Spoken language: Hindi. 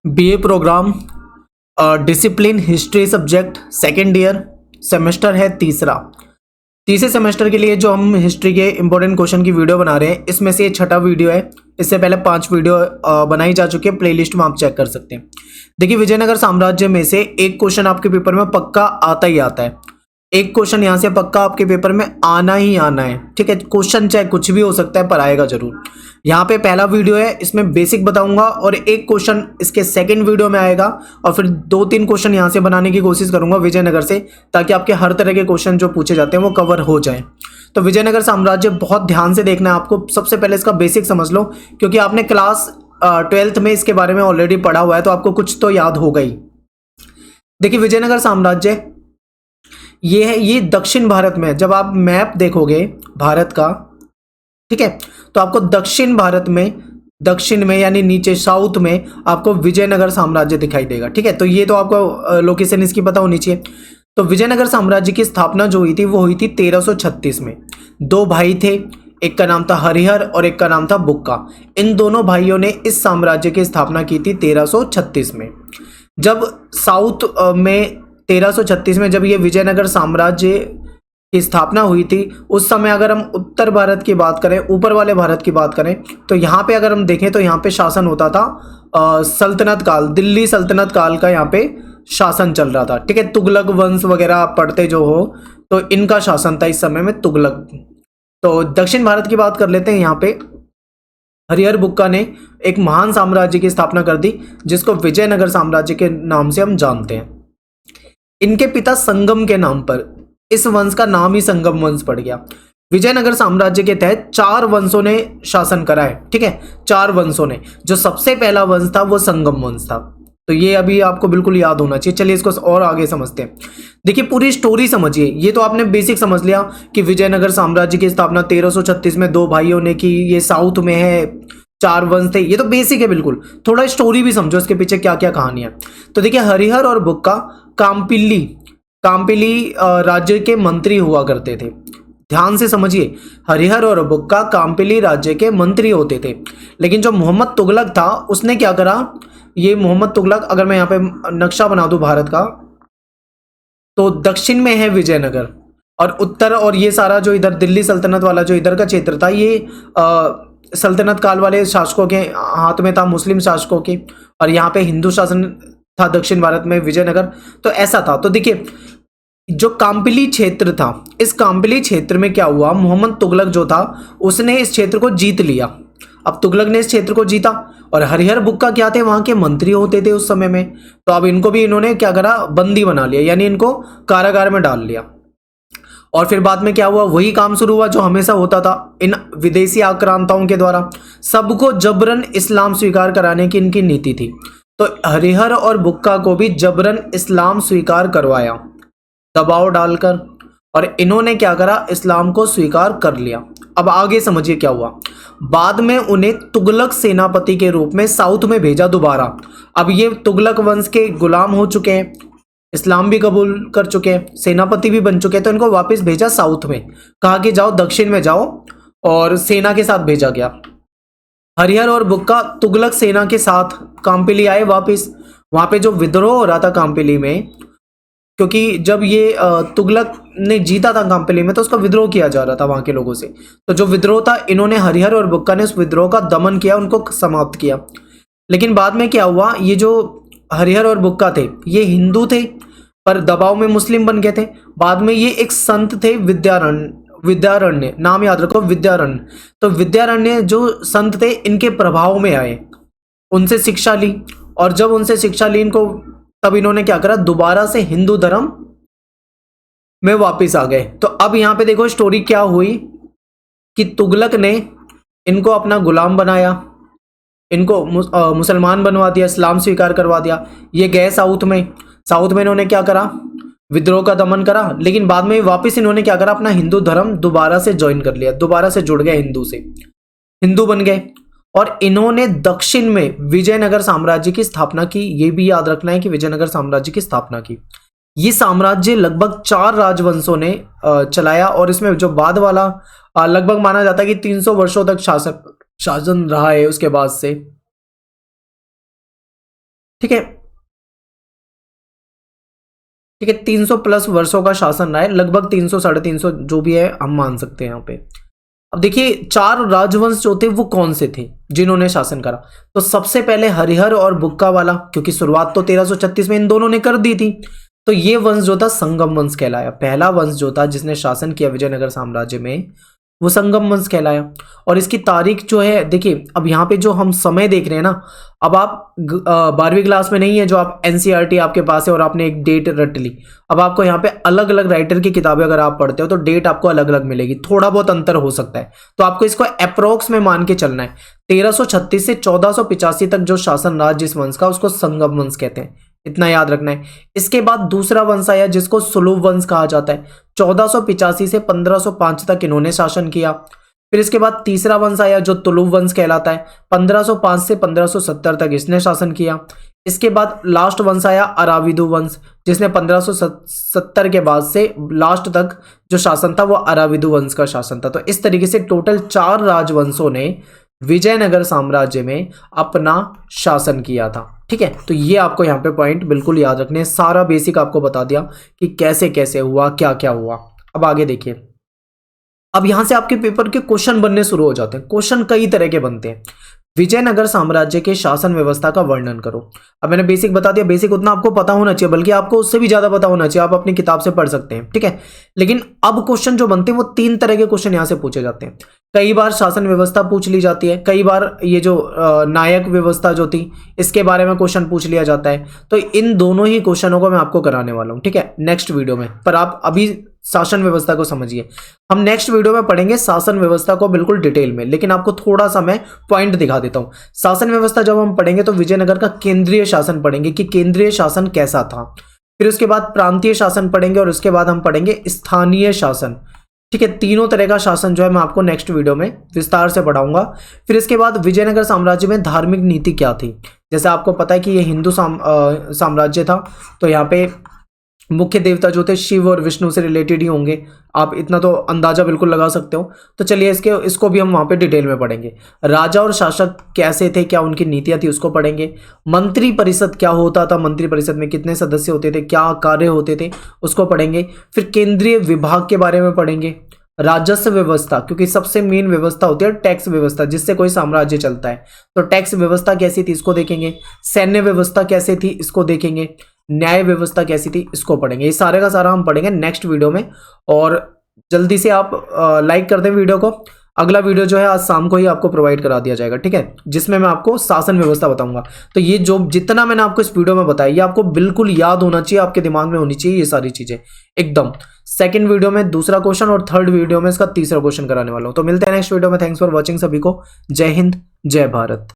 BA programme, discipline history subject, second year, semester है तीसरे सेमेस्टर के लिए जो हम हिस्ट्री के इंपॉर्टेंट क्वेश्चन की वीडियो बना रहे हैं, इसमें से ये छठा वीडियो है। इससे पहले 5 वीडियो बनाई जा चुकी है, प्लेलिस्ट में आप चेक कर सकते हैं। देखिए, विजयनगर साम्राज्य में से एक क्वेश्चन आपके पेपर में पक्का आता ही आता है। एक क्वेश्चन यहाँ से पक्का आपके पेपर में आना ही आना है, ठीक है। क्वेश्चन चाहे कुछ भी हो सकता है, पर आएगा जरूर। यहाँ पे पहला वीडियो है, इसमें बेसिक बताऊंगा, और एक क्वेश्चन इसके सेकंड वीडियो में आएगा, और फिर 2-3 क्वेश्चन यहाँ से बनाने की कोशिश करूंगा विजयनगर से, ताकि आपके हर तरह के क्वेश्चन जो पूछे जाते हैं वो कवर हो जाए। तो विजयनगर साम्राज्य बहुत ध्यान से देखना है आपको। सबसे पहले इसका बेसिक समझ लो, क्योंकि आपने क्लास 12th में इसके बारे में ऑलरेडी पढ़ा हुआ है, तो आपको कुछ तो याद होगा ही। देखिए, विजयनगर साम्राज्य ये है, ये दक्षिण भारत में, जब आप मैप देखोगे भारत का, ठीक है, तो आपको दक्षिण भारत में, दक्षिण में यानी नीचे साउथ में आपको विजयनगर साम्राज्य दिखाई देगा, ठीक है। तो ये तो आपको लोकेशन इसकी पता होनी चाहिए। तो विजयनगर साम्राज्य की स्थापना जो हुई थी वो हुई थी 1336 में। 2 भाई थे, एक का नाम था हरिहर और एक का नाम था बुक्का। इन दोनों भाइयों ने इस साम्राज्य की स्थापना की थी 1336 में। जब साउथ में 1336 में जब ये विजयनगर साम्राज्य की स्थापना हुई थी, उस समय अगर हम उत्तर भारत की बात करें, ऊपर वाले भारत की बात करें, तो यहाँ पे अगर हम देखें तो यहाँ पे शासन होता था सल्तनत काल, दिल्ली सल्तनत काल का यहाँ पे शासन चल रहा था, ठीक है। तुगलक वंश वगैरह आप पढ़ते जो हो, तो इनका शासन था इस समय में, तुगलक। तो दक्षिण भारत की बात कर लेते हैं। यहाँ पे हरिहर बुक्का ने एक महान साम्राज्य की स्थापना कर दी, जिसको विजयनगर साम्राज्य के नाम से हम जानते हैं। इनके पिता संगम के नाम पर इस वंश का नाम ही संगम वंश पड़ गया। विजयनगर साम्राज्य के तहत 4 वंशों ने शासन करा है, ठीक है, 4 वंशों ने। जो सबसे पहला वंश था वो संगम वंश था। तो ये अभी आपको बिल्कुल याद होना चाहिए। चलिए इसको और आगे समझते हैं। देखिए, पूरी स्टोरी समझिए। ये तो आपने बेसिक समझ लिया कि विजयनगर साम्राज्य की स्थापना 1336 में 2 भाइयों ने की, ये साउथ में है, 4 वंश थे, ये तो बेसिक है बिल्कुल। थोड़ा स्टोरी भी समझो, इसके पीछे क्या क्या कहानी है। तो देखिए, हरिहर और बुक्का काम्पिली राज्य के मंत्री हुआ करते थे। ध्यान से समझिए, हरिहर और बुक्का काम्पिली राज्य के मंत्री होते थे। लेकिन जो मोहम्मद तुगलक था, उसने क्या करा, ये मोहम्मद तुगलक, अगर मैं यहाँ पे नक्शा बना दूं भारत का, तो दक्षिण में है विजयनगर, और उत्तर और ये सारा जो इधर दिल्ली सल्तनत वाला जो इधर का क्षेत्र था, ये सल्तनत काल वाले शासकों के हाथ में था, मुस्लिम शासकों के, और यहाँ पे हिंदू शासन था दक्षिण भारत में, विजयनगर। तो ऐसा था। तो देखिए, जो काम्पिली क्षेत्र था, इस काम्पिली क्षेत्र में क्या हुआ, मोहम्मद तुगलक जो था उसने इस क्षेत्र को जीत लिया। अब तुगलक ने इस क्षेत्र को जीता, और हरिहर बुक्का क्या थे, वहां के मंत्री होते थे उस समय में। तो अब इनको भी इन्होंने क्या करा, बंदी बना लिया, यानी इनको कारागार में डाल लिया। और फिर बाद में क्या हुआ, वही काम शुरू हुआ जो हमेशा होता था इन विदेशी आक्रांताओं के द्वारा, सबको जबरन इस्लाम स्वीकार कराने की इनकी नीति थी। तो हरिहर और बुक्का को भी जबरन इस्लाम स्वीकार करवाया, दबाव डालकर, और इन्होंने क्या करा, इस्लाम को स्वीकार कर लिया। अब आगे समझिए क्या हुआ। बाद में उन्हें तुगलक सेनापति के रूप में साउथ में भेजा दोबारा। अब ये तुगलक वंश के गुलाम हो चुके हैं, इस्लाम भी कबूल कर चुके हैं, सेनापति भी बन चुके हैं, तो इनको वापस भेजा साउथ में, कहा कि जाओ दक्षिण में जाओ, और सेना के साथ भेजा गया। हरिहर और बुक्का तुगलक सेना के साथ काम्पिली आए वापस। वहां पे जो विद्रोह हो रहा था काम्पिली में, क्योंकि जब ये तुगलक ने जीता था काम्पिली में, तो उसका विद्रोह किया जा रहा था वहां के लोगों से। तो जो विद्रोह था, इन्होंने हरिहर और बुक्का ने उस विद्रोह का दमन किया, उनको समाप्त किया। लेकिन बाद में क्या हुआ, ये जो हरिहर और बुक्का थे, ये हिंदू थे, पर दबाव में मुस्लिम बन गए थे। बाद में ये एक संत थे, विद्यारण्य, नाम याद रखो, विद्यारण्य। तो विद्यारण्य जो संत थे, इनके प्रभाव में आए, उनसे शिक्षा ली, और जब उनसे शिक्षा ली इनको, तब इन्होंने क्या करा, दोबारा से हिंदू धर्म में वापस आ गए। तो अब यहाँ पे देखो स्टोरी क्या हुई कि तुगलक ने इनको अपना गुलाम बनाया, इनको मुसलमान बनवा दिया, इस्लाम स्वीकार करवा दिया। ये गए साउथ में इन्होंने क्या करा, विद्रोह का दमन करा। लेकिन बाद में वापस इन्होंने क्या करा, अपना हिंदू धर्म दोबारा से ज्वाइन कर लिया, दोबारा से जुड़ गए हिंदू से, हिंदू बन गए। और इन्होंने दक्षिण में विजयनगर साम्राज्य की स्थापना की। ये भी याद रखना है कि विजयनगर साम्राज्य की स्थापना की। ये साम्राज्य लगभग 4 राजवंशों ने चलाया, और इसमें जो बाद वाला लगभग माना जाता है कि 300 वर्षों तक शासन रहा है उसके बाद से। ठीक है, ठीक है, 300 प्लस वर्षों का शासन रहा है, लगभग 300 350 जो भी है हम मान सकते हैं यहाँ पे। अब देखिए 4 राजवंश जो थे वो कौन से थे जिन्होंने शासन करा। तो सबसे पहले हरिहर और बुक्का वाला, क्योंकि शुरुआत तो 1336 में इन दोनों ने कर दी थी, तो ये वंश जो था संगम वंश कहलाया। पहला वंश जो था जिसने शासन किया विजयनगर साम्राज्य में वो संगम वंश कहलाया। और इसकी तारीख जो है, देखिए अब यहाँ पे जो हम समय देख रहे हैं ना, अब आप 12वीं क्लास में नहीं है जो आप एनसीईआरटी आपके पास है और आपने एक डेट रट ली। अब आपको यहाँ पे अलग अलग राइटर की किताबें अगर आप पढ़ते हो तो डेट आपको अलग अलग मिलेगी, थोड़ा बहुत अंतर हो सकता है, तो आपको इसको अप्रोक्स में मान के चलना है। 1336 से 1485 तक जो शासन राज जिस वंश का उसको संगम वंश कहते हैं, इतना याद रखना है। इसके बाद दूसरा वंश आया जिसको सुलभ वंश कहा जाता है, 1485 से 1505 तक इन्होंने शासन किया। फिर इसके बाद तीसरा वंश आया जो तुलुव वंश कहलाता है, 1505 से 1570 तक इसने शासन किया। इसके बाद लास्ट वंश आया अराविदु वंश, जिसने 1570 के बाद से लास्ट तक जो शासन था वो अराविदु वंश का शासन था। तो इस तरीके से टोटल 4 राजवंशों ने विजयनगर साम्राज्य में अपना शासन किया था। ठीक है, तो ये आपको यहाँ पे पॉइंट बिल्कुल याद रखने हैं। सारा बेसिक आपको बता दिया कि कैसे कैसे हुआ, क्या क्या हुआ। अब आगे देखिए, अब यहां से आपके पेपर के क्वेश्चन बनने शुरू हो जाते हैं। क्वेश्चन कई तरह के बनते हैं। विजयनगर साम्राज्य के शासन व्यवस्था का वर्णन करो। अब मैंने बेसिक बता दिया, बेसिक उतना आपको पता होना चाहिए, बल्कि आपको उससे भी ज्यादा पता होना चाहिए, आप अपनी किताब से पढ़ सकते हैं। ठीक है, लेकिन अब क्वेश्चन जो बनते हैं वो 3 तरह के क्वेश्चन यहां से पूछे जाते हैं। कई बार शासन व्यवस्था पूछ ली जाती है, कई बार ये जो नायक व्यवस्था जो थी इसके बारे में क्वेश्चन पूछ लिया जाता है। तो इन दोनों ही क्वेश्चनों को मैं आपको कराने वाला हूं, ठीक है, नेक्स्ट वीडियो में। पर आप अभी शासन व्यवस्था को समझिए, हम नेक्स्ट वीडियो में पढ़ेंगे शासन व्यवस्था को बिल्कुल डिटेल में, लेकिन आपको थोड़ा सा मैं पॉइंट दिखा देता हूं। शासन व्यवस्था जब हम पढ़ेंगे तो विजयनगर का केंद्रीय शासन पढ़ेंगे कि केंद्रीय शासन कैसा था। फिर उसके बाद प्रांतीय शासन पढ़ेंगे और उसके बाद हम पढ़ेंगे स्थानीय शासन। ठीक है, तीनों तरह का शासन जो है मैं आपको नेक्स्ट वीडियो में विस्तार से पढ़ाऊंगा। फिर इसके बाद विजयनगर साम्राज्य में धार्मिक नीति क्या थी। जैसे आपको पता है कि ये हिंदू साम्राज्य था, तो यहाँ पे मुख्य देवता जो थे शिव और विष्णु से रिलेटेड ही होंगे, आप इतना तो अंदाजा बिल्कुल लगा सकते हो। तो चलिए इसको भी हम वहाँ पे डिटेल में पढ़ेंगे। राजा और शासक कैसे थे, क्या उनकी नीतियाँ थी, उसको पढ़ेंगे। मंत्री परिषद क्या होता था, मंत्री परिषद में कितने सदस्य होते थे, क्या कार्य होते थे, उसको पढ़ेंगे। फिर केंद्रीय विभाग के बारे में पढ़ेंगे। राजस्व व्यवस्था, क्योंकि सबसे मेन व्यवस्था होती है टैक्स व्यवस्था, जिससे कोई साम्राज्य चलता है, तो टैक्स व्यवस्था कैसी थी इसको देखेंगे। सैन्य व्यवस्था कैसे थी इसको देखेंगे। न्याय व्यवस्था कैसी थी इसको पढ़ेंगे। ये सारे का सारा हम पढ़ेंगे नेक्स्ट वीडियो में। और जल्दी से आप लाइक कर दें वीडियो को। अगला वीडियो जो है आज शाम को ही आपको प्रोवाइड करा दिया जाएगा, ठीक है, जिसमें मैं आपको शासन व्यवस्था बताऊंगा। तो ये जो जितना मैंने आपको इस वीडियो में बताया ये आपको बिल्कुल याद होना चाहिए, आपके दिमाग में होनी चाहिए ये सारी चीजें एकदम। सेकंड वीडियो में दूसरा क्वेश्चन और थर्ड वीडियो में इसका तीसरा क्वेश्चन कराने वाला हूं। तो मिलते हैं नेक्स्ट वीडियो में। थैंक्स फॉर वॉचिंग सभी को। जय हिंद, जय भारत।